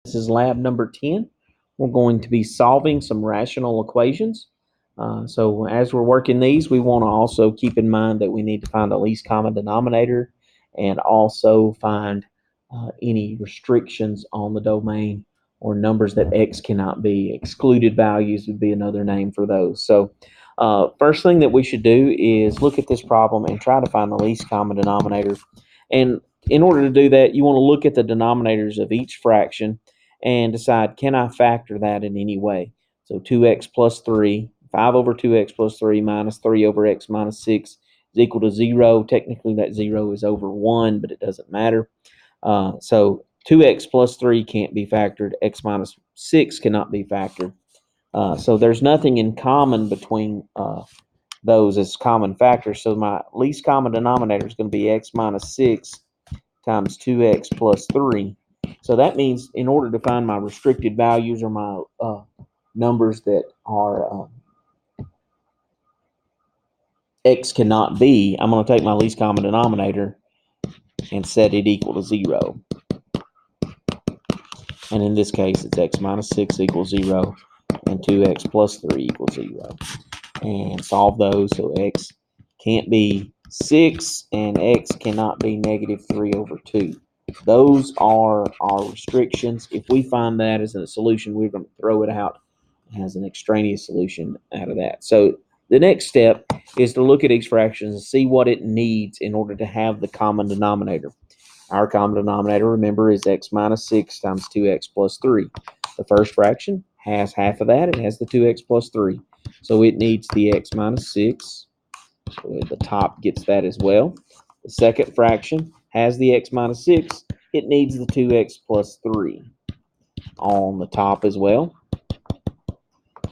This is lab number 10. We're going to be solving some rational equations. So as we're working these, we want to also keep in mind that we need to find the least common denominator and also find any restrictions on the domain or numbers that x cannot be. Excluded values would be another name for those. So first thing that we should do is look at this problem and try to find the least common denominator. And in order to do that, you want to look at the denominators of each fraction and decide, can I factor that in any way? So 2x plus 3, 5 over 2x plus 3 minus 3 over x minus 6 is equal to 0. Technically, that 0 is over 1, but it doesn't matter. So 2x plus 3 can't be factored. X minus 6 cannot be factored. So there's nothing in common between those as common factors. So my least common denominator is going to be x minus 6 times 2x plus 3. So that means in order to find my restricted values or my numbers that are x cannot be, I'm going to take my least common denominator and set it equal to 0. And in this case, it's x minus 6 equals 0 and 2x plus 3 equals 0. And solve those. So x can't be 6 and x cannot be negative 3 over 2. Those are our restrictions. If we find that as a solution, we're going to throw it out as an extraneous solution out of that. So the next step is to look at each fraction and see what it needs in order to have the common denominator. Our common denominator, remember, is x minus 6 times 2x plus 3. The first fraction has half of that. It has the 2x plus 3. So it needs the x minus 6. So the top gets that as well. The second fraction has the x minus 6. It needs the 2x plus 3 on the top as well.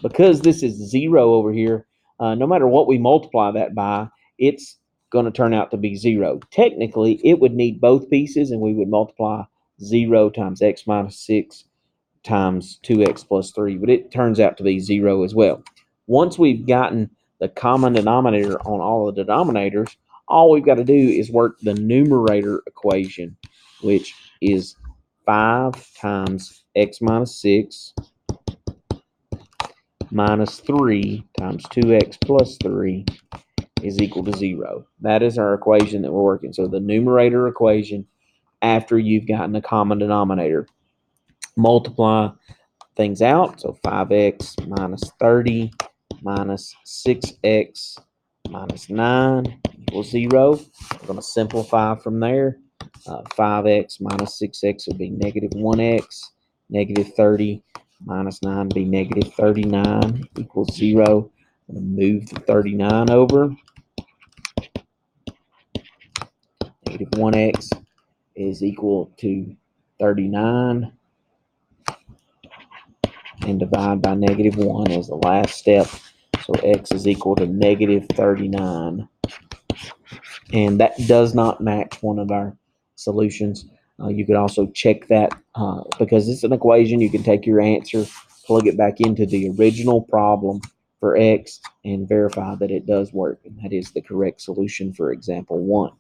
Because this is 0 over here, no matter what we multiply that by, it's going to turn out to be 0. Technically, it would need both pieces, and we would multiply 0 times x minus 6 times 2x plus 3, but it turns out to be 0 as well. Once we've gotten the common denominator on all the denominators, all we've got to do is work the numerator equation, which is 5 times x minus 6 minus 3 times 2x plus 3 is equal to 0. That is our equation that we're working. So the numerator equation after you've gotten the common denominator. Multiply things out. So 5x minus 30 minus 6x minus 9 equals 0. We're going to simplify from there. 5x minus 6x would be negative 1x. Negative 30 minus 9 would be negative 39 equals 0. I'm going to move the 39 over. Negative 1x is equal to 39. And divide by negative 1 as the last step. So x is equal to negative 39. And that does not match one of our solutions. You could also check that because it's an equation. You can take your answer, plug it back into the original problem for x, and verify that it does work. And that is the correct solution for example 1.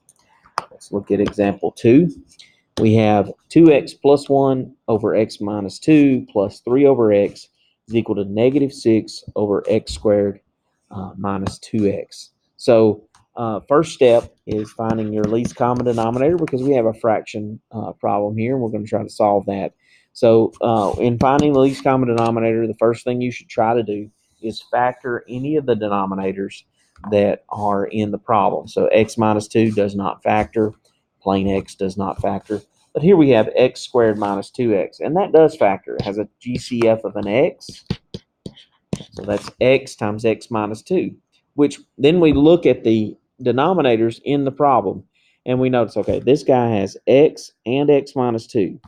Let's look at example 2. We have 2x plus 1 over x minus 2 plus 3 over x is equal to negative 6 over x squared minus 2x. So first step is finding your least common denominator because we have a fraction problem here, and we're going to try to solve that. So in finding the least common denominator, the first thing you should try to do is factor any of the denominators that are in the problem. So x minus 2 does not factor. Plain x does not factor. But here we have x squared minus 2x, and that does factor. It has a GCF of an x. So that's x times x minus 2, which then we look at the denominators in the problem, and we notice, okay, this guy has x and x minus 2.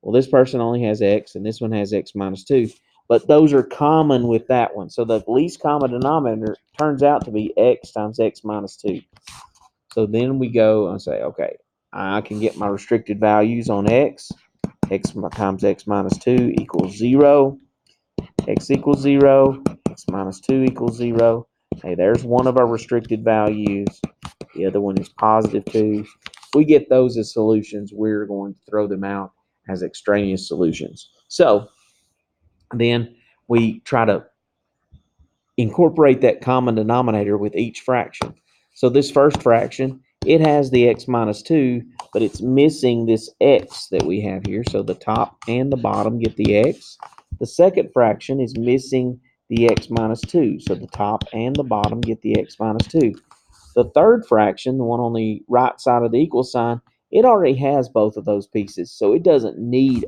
Well, this person only has x, and this one has x minus 2. But those are common with that one. So the least common denominator turns out to be x times x minus 2. So then we go and say, okay, I can get my restricted values on x. X times x minus 2 equals 0. X equals 0. X minus 2 equals 0. Hey, there's one of our restricted values. The other one is positive 2. If we get those as solutions, we're going to throw them out as extraneous solutions. So then we try to incorporate that common denominator with each fraction. So this first fraction, it has the x minus 2, but it's missing this x that we have here. So the top and the bottom get the x. The second fraction is missing the x minus 2. So the top and the bottom get the x minus 2. The third fraction, the one on the right side of the equal sign, it already has both of those pieces. So it doesn't need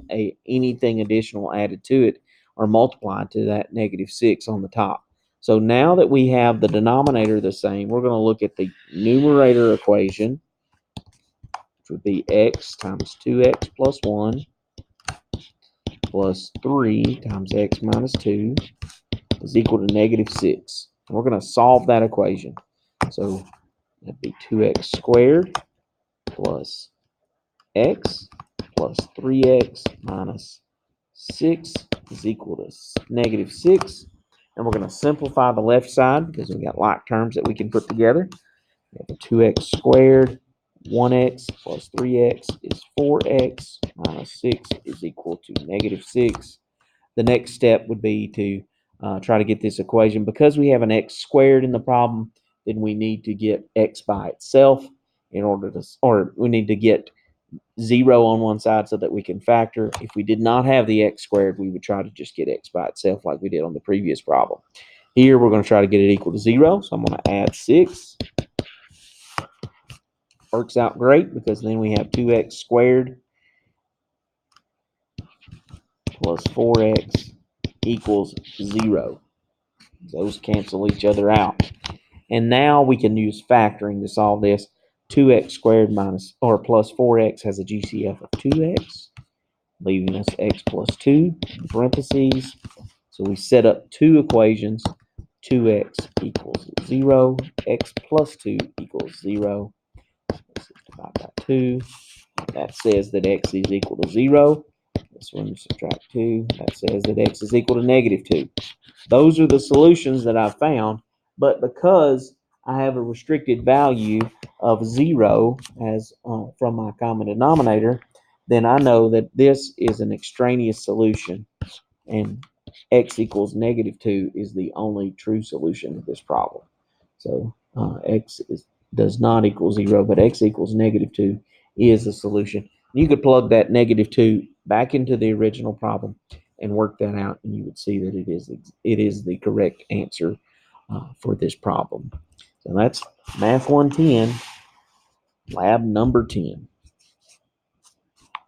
anything additional added to it or multiplied to that negative 6 on the top. So now that we have the denominator the same, we're going to look at the numerator equation, which would be x times 2x plus 1 plus 3 times x minus 2 is equal to negative 6. We're going to solve that equation. So that'd be 2x squared plus x plus 3x minus 6 is equal to negative 6. And we're going to simplify the left side because we've got like terms that we can put together. We have 2x squared, 1x plus 3x is 4x minus 6 is equal to negative 6. The next step would be to try to get this equation. Because we have an x squared in the problem, then we need to get x by itself in order to, or we need to get 0 on one side so that we can factor. If we did not have the x squared, we would try to just get x by itself like we did on the previous problem. Here, we're going to try to get it equal to 0, so I'm going to add 6. Works out great because then we have 2x squared plus 4x equals 0. Those cancel each other out. And now we can use factoring to solve this. 2x squared minus or plus 4x has a GCF of 2x, leaving us x plus 2 in parentheses. So we set up two equations. 2x equals 0, x plus 2 equals 0. This is divided by 2. That says that x is equal to 0. This one subtract 2. That says that x is equal to negative 2. Those are the solutions that I've found, but because I have a restricted value of 0 as from my common denominator, then I know that this is an extraneous solution, and x equals negative 2 is the only true solution of this problem. So does not equal 0, but x equals negative 2 is the solution. You could plug that negative 2 back into the original problem and work that out, and you would see that it is the correct answer for this problem. So that's Math 110, lab number 10.